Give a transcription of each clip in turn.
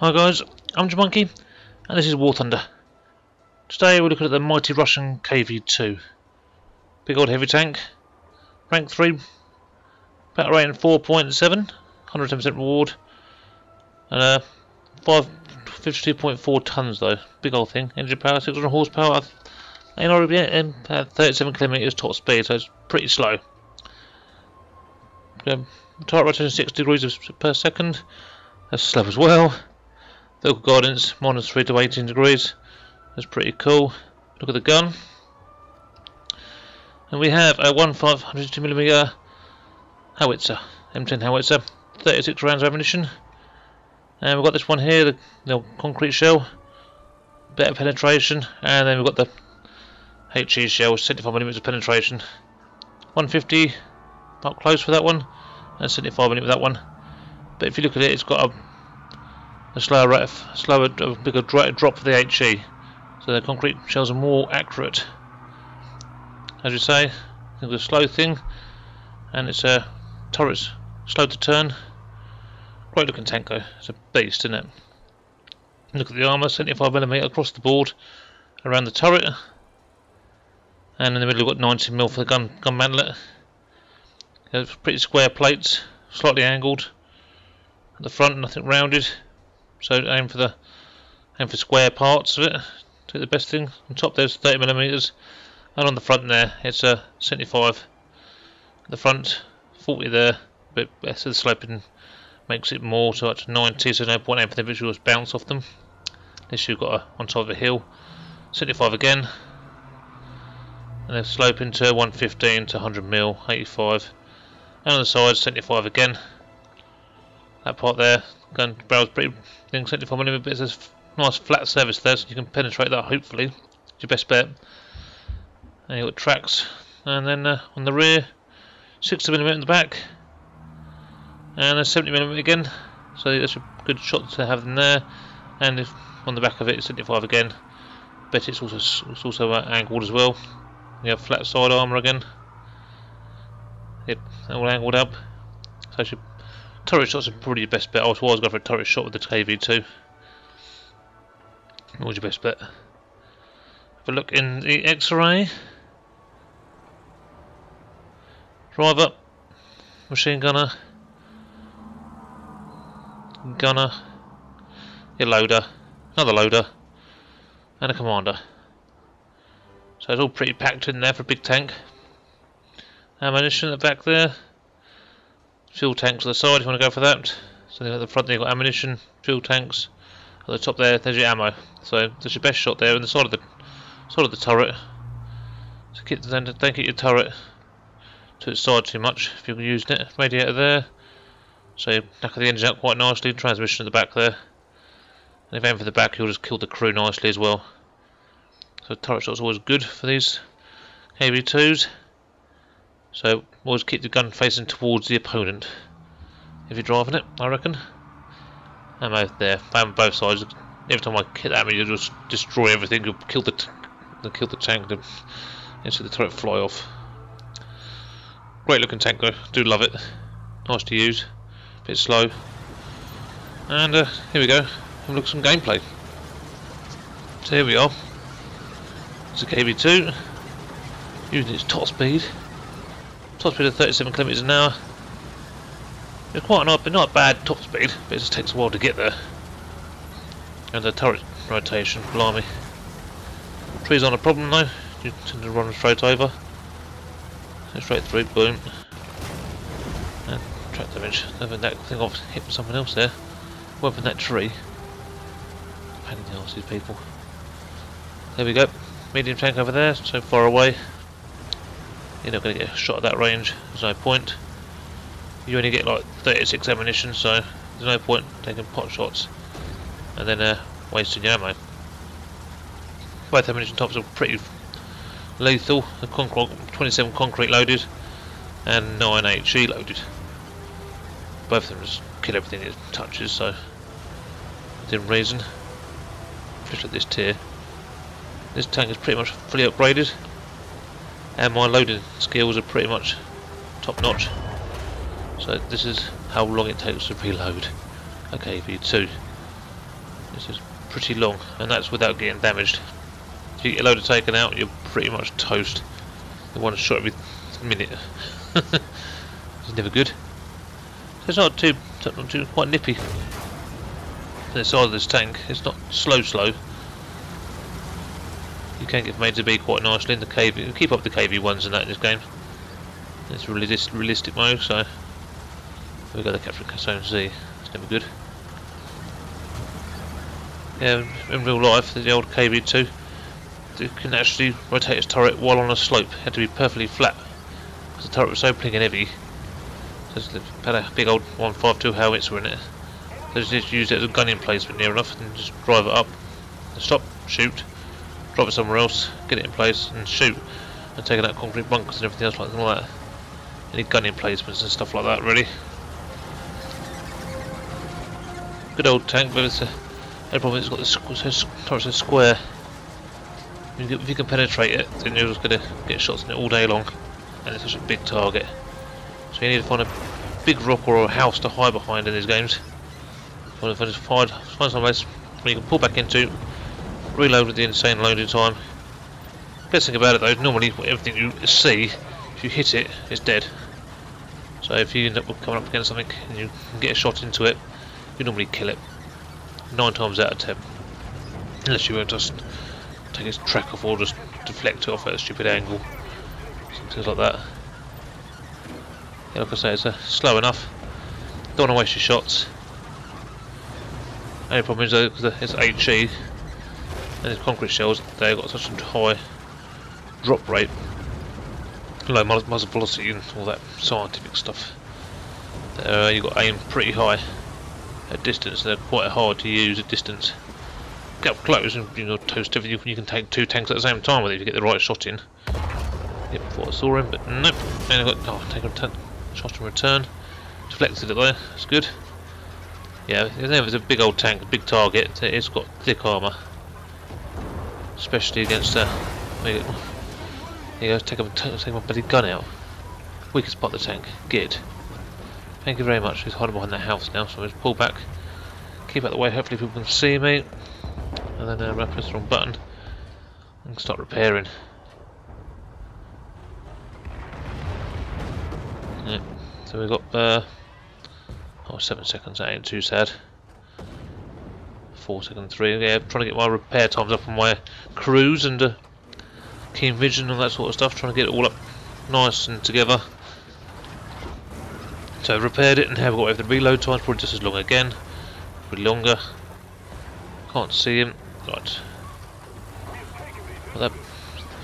Hi guys, I'm Monkey, and this is War Thunder. Today we're looking at the mighty Russian KV2. Big old heavy tank, rank 3, battle rating 4.7, 110% reward, and 52.4 tons though, big old thing. Engine power 600 horsepower, and 37 kilometers top speed, so it's pretty slow. Turret rotation 6 degrees per second, that's slow as well. Local guidance -3 to 18 degrees. That's pretty cool. Look at the gun. And we have a 152mm howitzer, M10 howitzer, 36 rounds of ammunition. And we've got this one here, the concrete shell, better penetration. And then we've got the HE shell, 75mm of penetration. 150 up close for that one, and 75mm with that one. But if you look at it, it's got a bigger drop for the HE, so the concrete shells are more accurate. As you say, it's a slow thing, and it's a turret's slow to turn. Great looking tank though, it's a beast, isn't it? Look at the armour, 75mm across the board around the turret, and in the middle we've got 90mm for the gun mantlet. It's pretty square plates, slightly angled. At the front, nothing rounded. So aim for square parts of it. Do the best thing. On top there's 30mm, and on the front there it's a 75. At the front, 40 there. But so the sloping makes it more, so up to 90. So no point aiming for the visuals bounce off them. Unless you've got on top of a hill. 75 again, and then sloping to 115 to 100mm, 85. And on the sides, 75 again. That part there, gun barrel's pretty thin, 75mm, but it's a nice flat surface there, so you can penetrate that hopefully. It's your best bet. And you've got tracks, and then on the rear, 60mm in the back, and a 70mm again, so that's a good shot to have in there. And if on the back of it, it's 75 again, but it's also angled as well. You have flat side armour again. Yep, all angled up. So turret shots are probably your best bet. I was going for a turret shot with the KV2. What was your best bet? Have a look in the X-ray. Driver, machine gunner, your loader, another loader, and a commander. So it's all pretty packed in there for a big tank. Ammunition at the back there. Fuel tanks on the side if you want to go for that. So at the front there you've got ammunition, fuel tanks. At the top there's your ammo. So that's your best shot there on the side of the turret. So don't get your turret to its side too much if you're using it. Radiator there. So you knacker the engine out quite nicely. Transmission at the back there. And if you aim for the back, you'll just kill the crew nicely as well. So turret shot's always good for these KV2s. So always keep the gun facing towards the opponent if you're driving it, I reckon. Ammo there, on both sides. Every time I hit that, you'll just destroy everything. You'll kill the tank and see the turret fly off. Great looking tank though, do love it. Nice to use, a bit slow. And here we go. Have a look at some gameplay. So here we are. It's a KV2 using its top speed. Top speed of 37 kilometers an hour. It's quite not bad top speed, but it just takes a while to get there. And the turret rotation, blimey. Trees aren't a problem though. You tend to run straight over. Straight through, boom. And track damage. I think I've hit something else there. Went from that tree. Pain in the arse, these people. There we go. Medium tank over there, so far away. You're not going to get a shot at that range, there's no point. You only get like 36 ammunition, so there's no point taking pot shots and then wasting your ammo. Both ammunition tops are pretty lethal. The 27 concrete loaded and 9 HE loaded. Both of them just kill everything it touches, so within reason. Just at this tier. This tank is pretty much fully upgraded. And my loading skills are pretty much top notch. So this is how long it takes to reload a KV2. This is pretty long, and that's without getting damaged. If you get a loader taken out, you're pretty much toast. The one shot every minute. It's never good. So it's not too quite nippy. The size of this tank, it's not slow. You can get made to be quite nicely in the KV. Keep up the KV1s and that in this game. It's realistic mode, so we've got the Capture Zone Z. It's never good. Yeah, in real life, the old KV2, it can actually rotate its turret while on a slope. It had to be perfectly flat because the turret was so blinking heavy. So it had a big old 152 howitzer in it. So just use it as a gun emplacement near enough and just drive it up, stop, shoot, drop it somewhere else, get it in place and shoot, and taking out concrete bunkers and everything else like that. Any gun emplacements and stuff like that, really. Good old tank, but it's the problem is it's got the turret's a square. If you can penetrate it, then you're just going to get shots in it all day long, and it's such a big target. So you need to find a big rock or a house to hide behind in these games. Find some place where you can pull back into, reload with the insane loading time. Best thing about it though is normally everything you see, if you hit it, it's dead. So if you end up coming up against something and you can get a shot into it, you normally kill it. 9 times out of 10. Unless you just take its track off or just deflect it off at a stupid angle. Things like that. Yeah, like I say, it's slow enough. Don't want to waste your shots. Only problem is though, because it's HE and it's concrete shells, they've got such a high drop rate, low muzzle velocity and all that scientific stuff. You've got to aim pretty high at distance. They're quite hard to use at distance. Get up close and you're toast everything. You can take 2 tanks at the same time with it if you get the right shot in. Yep, thought I saw him, but nope. And I got take a shot in return. Deflected it there. That's good. Yeah, it's a big old tank, a big target. It's got thick armour, especially against. There you go. Take my bloody gun out. Weakest part of the tank. Good. Thank you very much. He's hiding behind that house now, so I'll just pull back, keep out the way. Hopefully people can see me, and then press the wrong button and start repairing. Yeah. So we've got 7 seconds. That ain't too sad. 4 seconds 3. Yeah, trying to get my repair times up on my cruise and keen vision and that sort of stuff. Trying to get it all up nice and together. So I've repaired it and have got the reload times probably just as long again. Probably longer. Can't see him. Right. Well, that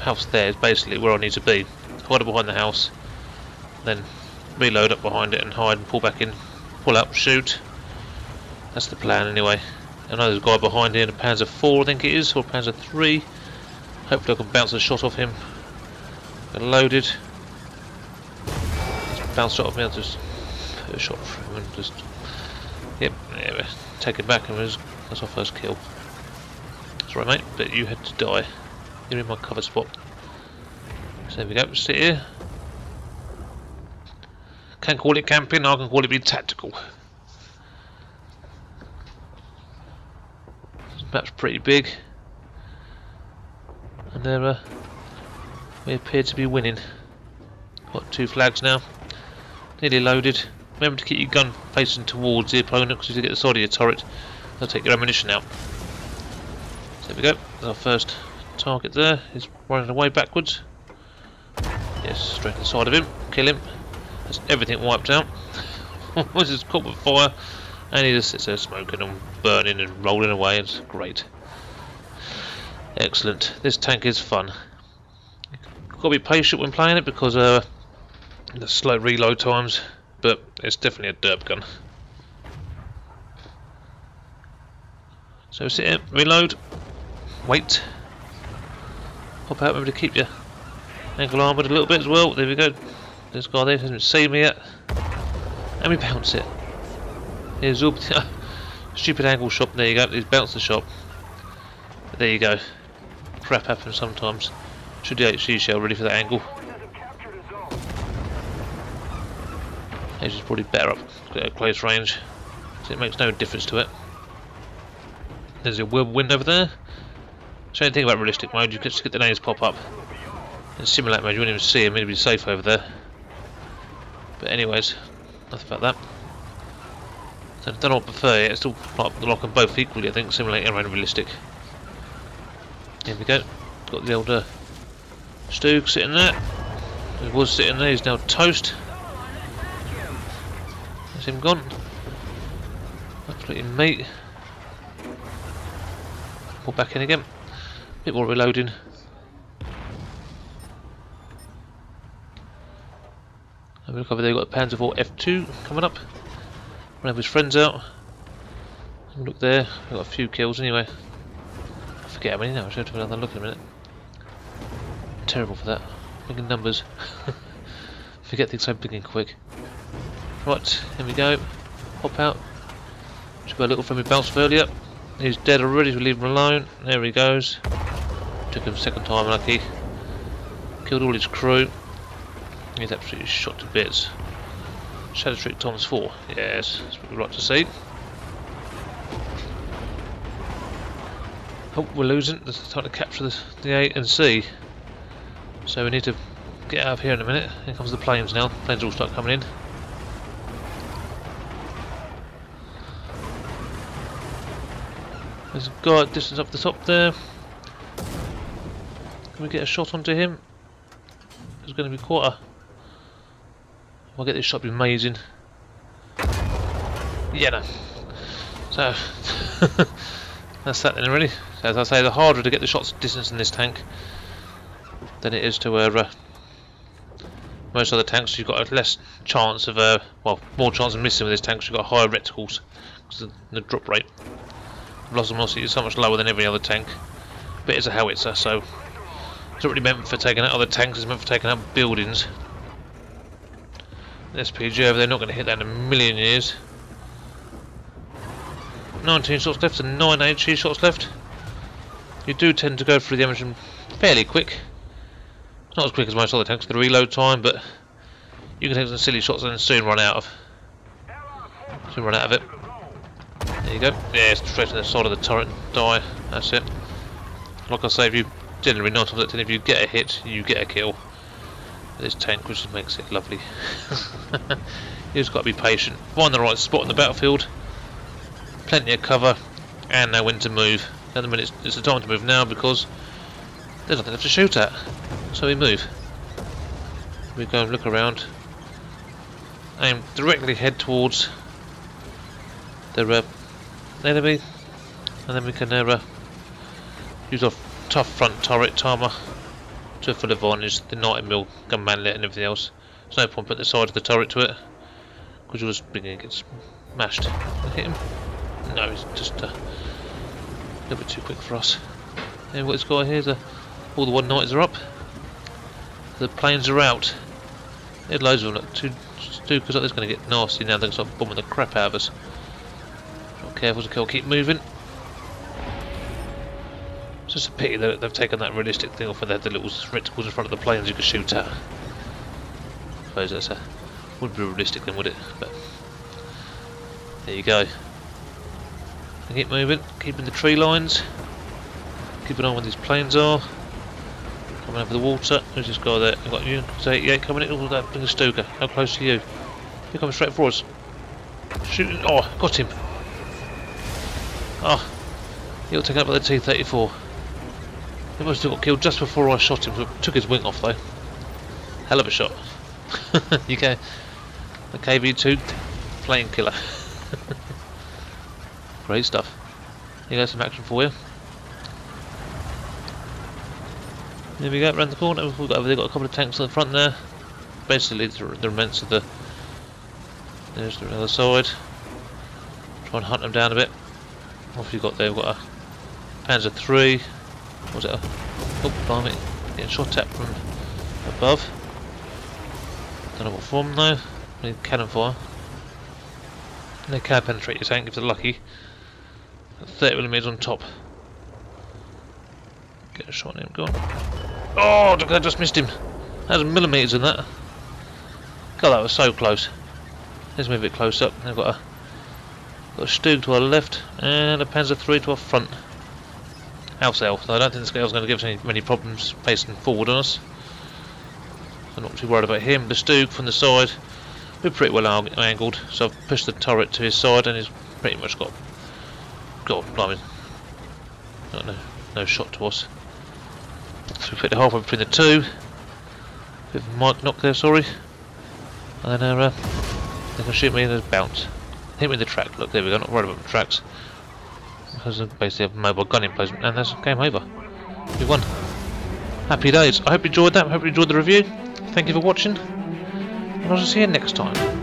house there is basically where I need to be. Hide behind the house, then reload up behind it and hide and pull back in, pull up, shoot. That's the plan anyway. I know there's a guy behind here in a Panzer 4 I think it is, or Panzer 3. Hopefully I can bounce a shot off him. Got loaded. Just bounced shot off me, I'll just put a shot through him and just... Yep, yeah, take it back and that's our first kill. Sorry mate, but you had to die. You're in my cover spot. So there we go, sit here. Can't call it camping, I can call it being tactical. This map's pretty big. And there we appear to be winning. Got 2 flags now. Nearly loaded. Remember to keep your gun facing towards the opponent, because if you get the side of your turret, they'll take your ammunition out. So there we go. There's our first target there. He's running away backwards. Yes, straight to the side of him. Kill him. That's everything wiped out. This is caught with fire, and he just sits there smoking and burning and rolling away. It's great. Excellent. This tank is fun. You've got to be patient when playing it because the slow reload times, but it's definitely a derp gun. So sit here, reload, wait, pop out. Remember to keep your ankle armoured a little bit as well. There we go. This guy there hasn't seen me yet. And we bounce it. Here's all stupid angle shot. There you go. He's bounced the shot. But there you go. Crap happens sometimes. Should the HE shell ready for that angle. This is probably better up at close range, so it makes no difference to it. There's a wind over there. So anything about realistic mode, you could just get the names pop up. In simulate mode, you wouldn't even see them, it'd be safe over there. But anyways, nothing about that. So I don't know what I prefer, it's still like them both equally, I think, simulating and realistic. Here we go, got the old Stu sitting there. He was sitting there, he's now toast. That's him gone. Absolutely meat. Pull back in again. Bit more reloading. Have a look over there, we've got the Panzer IV F2 coming up. We'll have his friends out. Have a look there, we've got a few kills anyway. I forget how many now, I should have another look in a minute. Terrible for that. Big in numbers. Forget things so big and quick. Right, here we go. Hop out. Just got a little from me bounce earlier. He's dead already, so we'll leave him alone. There he goes. Took him second time lucky. Killed all his crew. He's absolutely shot to bits. Shadow Trick times 4. Yes, that's what we'd like to see. Oh, we're losing. It's time to capture the A and C. So we need to get out of here in a minute. Here comes the planes now. Planes all start coming in. There's a guy at distance up the top there. Can we get a shot onto him? There's going to be quite a... If I get this shot, it'll be amazing. Yeah, no. So, that's that then really. So as I say, the harder to get the shots distance in this tank than it is to most other tanks. You've got a less chance of, well, more chance of missing with this tank. You've got higher reticles because of the drop rate. Velocity is so much lower than every other tank, but it's a howitzer, so it's not really meant for taking out other tanks. It's meant for taking out buildings. The SPG over there, not going to hit that in a million years. 19 shots left and 9 HE shots left. You do tend to go through the ammunition fairly quick. Not as quick as most other tanks, the reload time, but you can take some silly shots and soon run out of it. There you go. Yeah, straight to the side of the turret and die. That's it. Like I say, if you generally 9 times out of 10, if you get a hit, you get a kill. This tank, which makes it lovely. You just got to be patient, find the right spot on the battlefield, plenty of cover, and know when to move. At the minute, it's the time to move now because there's nothing left to shoot at. So we move. We go and look around. Aim directly head towards the enemy, and then we can use our tough front turret armour to a full advantage, the 90mm gun manlet and everything else. There's no point putting the side of the turret to it because you'll just get smashed. Hit him? No, he's just a little bit too quick for us. And what it's got here is all the 190s are up, the planes are out. There's loads of them, like two because that's going to get nasty now. They're going to start bombing the crap out of us. Not careful to kill, keep moving. It's just a pity that they've taken that realistic thing off and they had the little reticles in front of the planes you could shoot at. I suppose that's wouldn't be realistic then, would it? But there you go. Keep moving, keeping the tree lines, keep an eye on where these planes are. Coming over the water, there's this guy there. I've got you, 88 coming in, all that, bring a Stoker. How close are you? You're coming straight for us. Shooting, oh, got him. Oh, he got taken out by the T-34. He must have got killed just before I shot him, so took his wing off though. Hell of a shot. You go, the KV2 plane killer. Great stuff. Here goes some action for you. There we go, around the corner. We've got over there, got a couple of tanks on the front there. Basically, the remains of the. There's the other side. Try and hunt them down a bit. What have you got there? We've got a Panzer III. Was it a. Oh, blimey. Getting shot at from above. Don't know what form though. Need cannon fire. And they can penetrate your tank if they're lucky. 30mm on top. Get a shot on him, go on. Oh, look, I just missed him. There's millimetres in that. God, that was so close. Let's move it close up. They've got a Got a Stug to our left and a Panzer III to our front. House elf. I don't think this guy's going to give us many problems pacing forward on us. I'm not too worried about him. The Stug from the side, we're pretty well angled, so I've pushed the turret to his side and he's pretty much got blimey, no shot to us. So we put it halfway between the two. Bit of a mic knock there, sorry. And then they can shoot me and there's bounce. Hit me in the track. Look, there we go. Not worried about the tracks because I basically have a mobile gun emplacement, and that's game over. We won. Happy days. I hope you enjoyed that. I hope you enjoyed the review. Thank you for watching, and I'll see you next time.